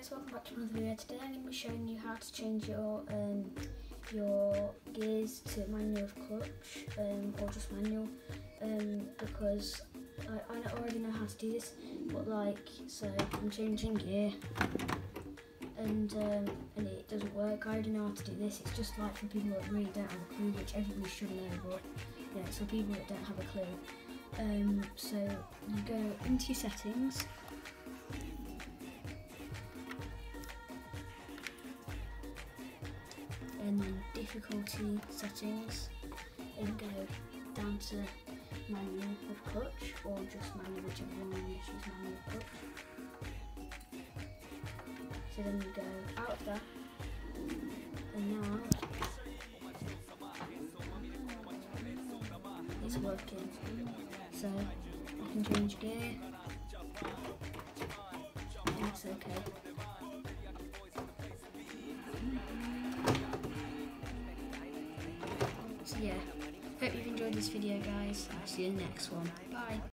guys, welcome back to another video. Today I'm going to be showing you how to change your gears to manual clutch or just manual, because I already know how to do this, but so I'm changing gear and it doesn't work. I already know how to do this. It's just for people that really don't have a clue, which everybody should know, but yeah, so people that don't have a clue. So you go into your settings. And then difficulty settings, and go down to manual with clutch, or just manual, whichever one you choose, manual clutch. So then you go out of that, and now it's working. So I can change gear, and it's okay. So yeah, hope you've enjoyed this video guys. I'll see you in the next one. Bye.